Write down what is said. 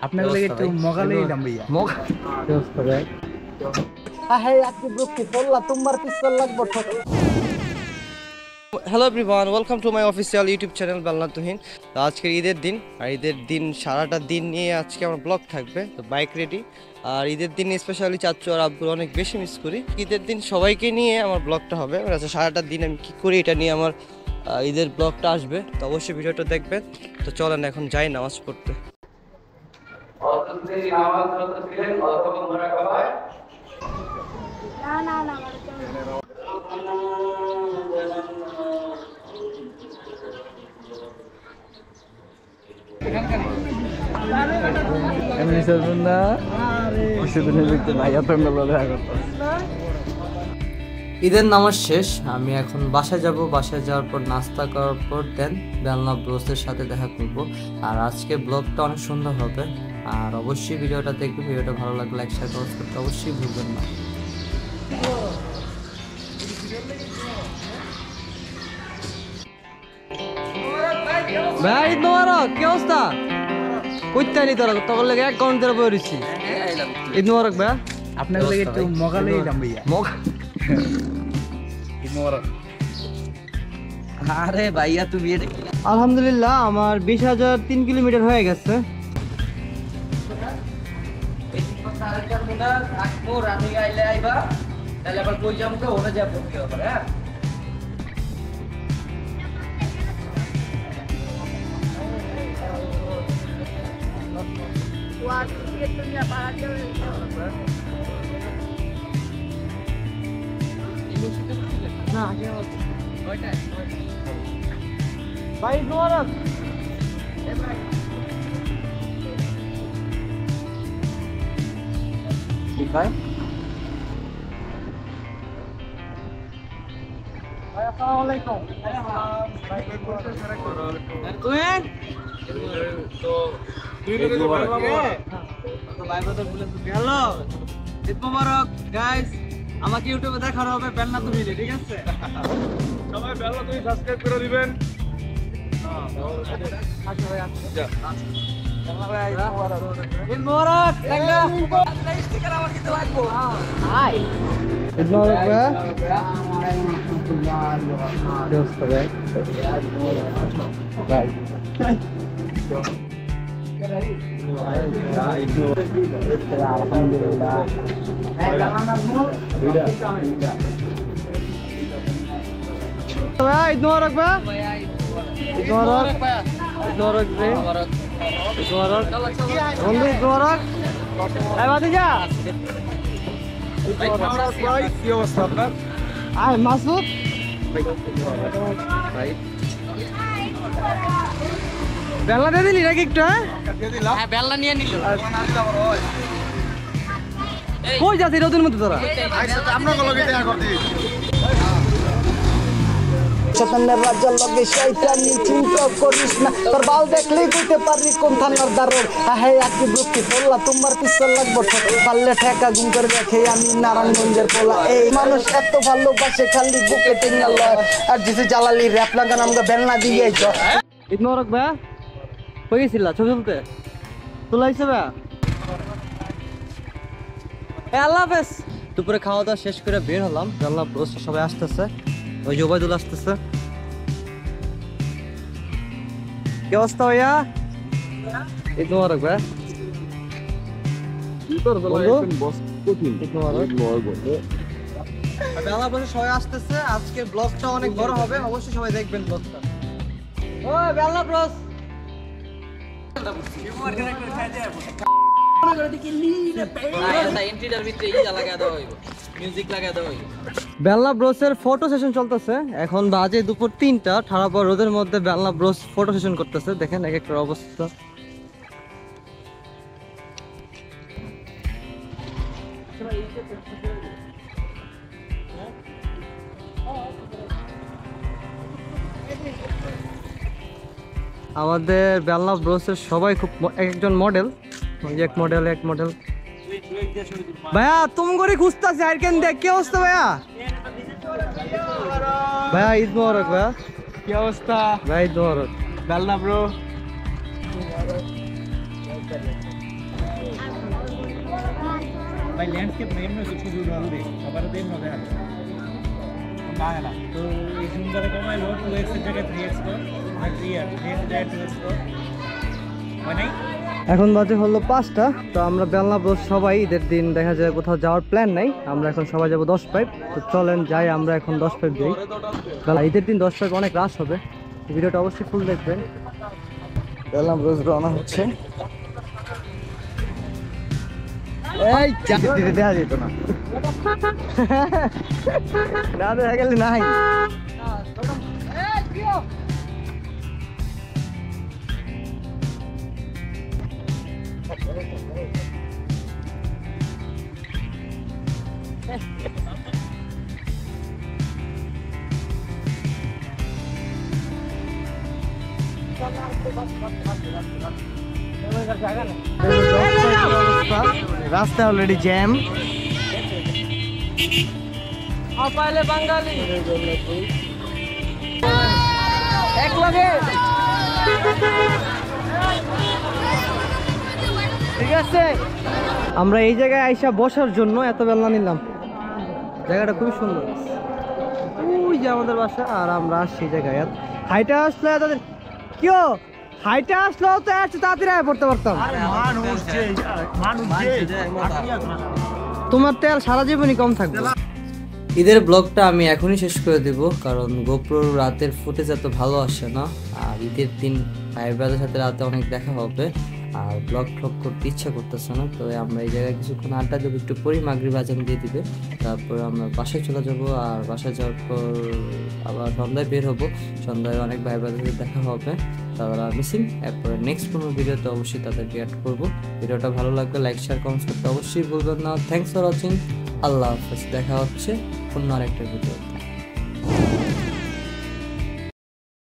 আপনার লাগে একটু মগালেই দাম ভাইয়া মগ কি অবস্থা ভাই? Hello everyone, welcome to my official YouTube channel Belna Tuhin. তো আজকের ঈদের দিন, আর ঈদের দিন সারাটা দিন নিয়ে আজকে আমার ব্লগ থাকবে। তো বাইক রেডি। আর ঈদের দিন স্পেশালি চাচ্চু আর আব্বুর অনেক বেশি মিস করি। ঈদের দিন সবাইকে নিয়ে আমার ব্লগটা হবে, আচ্ছা সারাটা দিন আমি কী করি এটা নিয়ে আমার ঈদের ব্লগটা আসবে। তো অবশ্যই ভিডিওটা দেখবেন। তো চলেন এখন যাই নামাজ পড়তে। ঈদের নামাজ শেষ, আমি এখন বাসায় যাব। বাসায় যাওয়ার পর নাস্তা করার পর দেন বেলনা ব্রোসের সাথে দেখা করব। আর আজকে ব্লগটা অনেক সুন্দর হবে। আর অবশ্যই ভিডিওটা দেখবে, ভিডিওটা ভালো লাগলে লাইক শেয়ার কমেন্ট করতে অবশ্যই ভুলবেন না। ভাই ঈদ মোবারক, কি অবস্থা? কইতে আইলি তোরা? তোর লাগে 1 ঘন্টা ধরে বসে রইছি। ঈদ মোবারক ভাই। আপনার লাগে একটু মগালেই দাম ভাইয়া মগ আরে ভাইয়া তুমি আলহামদুলিল্লাহ আমার 20,003 কিলোমিটার হয়ে গেছে। ভাই মোবারক। ভাই আসসালামু আলাইকুম। হ্যালো ঈদ মোবারক গাইস। আমাকে ইউটিউবে দেখানো হবে বেলনা তুহিনে, ঠিক আছে? সবাই বেলনা তুহিন সাবস্ক্রাইব করে দিবেন। ঈদ মোবারক। স্টিকার আমার কিনতে লাগবো। হাই ঈদ মোবারক ভাই। আলহামদুলিল্লাহ ঈদ মোবারক ভাই। ঈদ মোবারক। ঈদ মোবারক রে। ঈদ মোবারক বন্ধু। ঈদ মোবারক। এই ভাতিজা কি অবস্থা আপনার? আয় মাসুদ ভাই বেলা দিয়ে দিলি নাকি একটু? হ্যাঁ বেলনা নিয়ে নিল। কই যাচ্ছি রোদের মধ্যে তোরা? আমরা লগে দেখা করতে শয়তানের রাজ্যের লগে শয়তানি চিন্তা করিস না, তোর বাল দেখলেই বুঝতে পারবি কোন থানার দারোর। হ্যাঁ আকি বুকি বললা তোমার পিছন লাগবো পারলে ঠেকা গুম করে দেখে আমি নারায়ণগঞ্জের পোলা। এই মানুষ এত ভালোবাসে খালি বুকে টেঙ্গা লয়। আর যিসে জালালি র‍্যাপ লাগান আমাকে বেলনা দিয়ে ঈদ মোবারক ভাই। কই গেছিলা ছবি তুলতে? তোলা হইছে ভাই? আল্লাহ হাফেজ। দুপুরে খাওয়া দাওয়া শেষ করে বের হলাম। বেলনা ব্রোস সবাই আসতেছে, ওই যে ওবায়দুল আসতেছে। কি অবস্থা ভাইয়া? ঈদ মোবারক ভাই। বেলা বসে সবাই আসতেছে। আজকের ব্লগটা অনেক বড় হবে, অবশ্যই সবাই দেখবেন ব্লগটা। ও বেলা ব্রোস বেলনা ব্রোসের ফটো সেশন চলতেছে। এখন বাজে দুপুর 3টা। ঠাড়া পর রোদের মধ্যে বেলনা ব্রোস ফটো সেশন করতেছে। দেখেন এক একটা অবস্থা। আমাদের বেলনা ব্রোসের সবাই খুব একজন মডেল, এক মডেল এক মডেল। ভাইয়া তুমি করে খুঁজতেছি আর কেন দেখ। কি অবস্থা ভাইয়া? ভাইয়া ঈদ মোবারক ভাইয়া। কি অবস্থা ভাই ঈদ মোবারক। বেলনা ব্রো। ভাই ল্যান্ডস্কেপ নেই এমনি ছবি উঠাবে সবার দেন না দেখা না না তো এই সুন্দরে কমাইলো 2x এর জায়গায় 3x কর না 3 আর 3 এর জায়গায় 2x কর মানে এখন বাজে হলো 5টা। তো আমরা বেলনা ব্রোস সবাই ঈদের দিন দেখা যায় কোথাও যাওয়ার প্ল্যান নাই, আমরা এখন সবাই যাবো 10 পাইপ। তো চলেন যাই, আমরা এখন 10 পাইপ যাই। ঈদের দিন 10 পাইপ অনেক রাশ হবে, ভিডিওটা অবশ্যই ফুল দেখবেন। বেলনা ব্রোস রওনা হচ্ছে। এই দিতে দেওয়া যেত না, না দেখা গেলে নাই। রাস্তা অলরেডি জ্যাম। এক লগে ঠিক আছে। আমরা এই জায়গায় আইসা বসার জন্য এত বেলনা নিলাম, জায়গাটা খুবই সুন্দর। ওই যে আমাদের বাসা, আর আমরা আসছি এই জায়গায়। হাইটা আসলে তাদের কেউ হাইটা আসলেও তো একটু তাড়াতাড়ি আয় পড়তে পারতাম। তোমার তেল সারা জীবনই কম থাকবে। ঈদের ব্লগটা আমি এখনই শেষ করে দেব, কারণ গোপ্রোর রাতের ফুটেজ এত ভালো আসে না। আর ঈদের দিন ভাই ব্রাদের সাথে রাতে অনেক দেখা হবে, আর ব্লগ ট্লগ করতে ইচ্ছা করতেছে না। তো আমরা এই জায়গায় কিছুক্ষণ আড্ডা দেবো, একটু পরি, মাগরিব আজান দিয়ে দিবে, তারপর আমরা বাসায় চলে যাব। আর বাসায় যাওয়ার পর আবার সন্ধ্যায় বের হবো, সন্ধ্যায় অনেক ভাই ব্রাদের সাথে দেখা হবে, তারা মিসিং। এরপরে নেক্সট কোনো ভিডিওতে অবশ্যই তাদেরকে অ্যাড করবো। ভিডিওটা ভালো লাগলে লাইক শেয়ার কমেন্টস করতে অবশ্যই ভুলবেন না। Thanks for watching. আল্লাহ হাফেজ, দেখা হচ্ছে অন্য আরেকটা ভিডিও।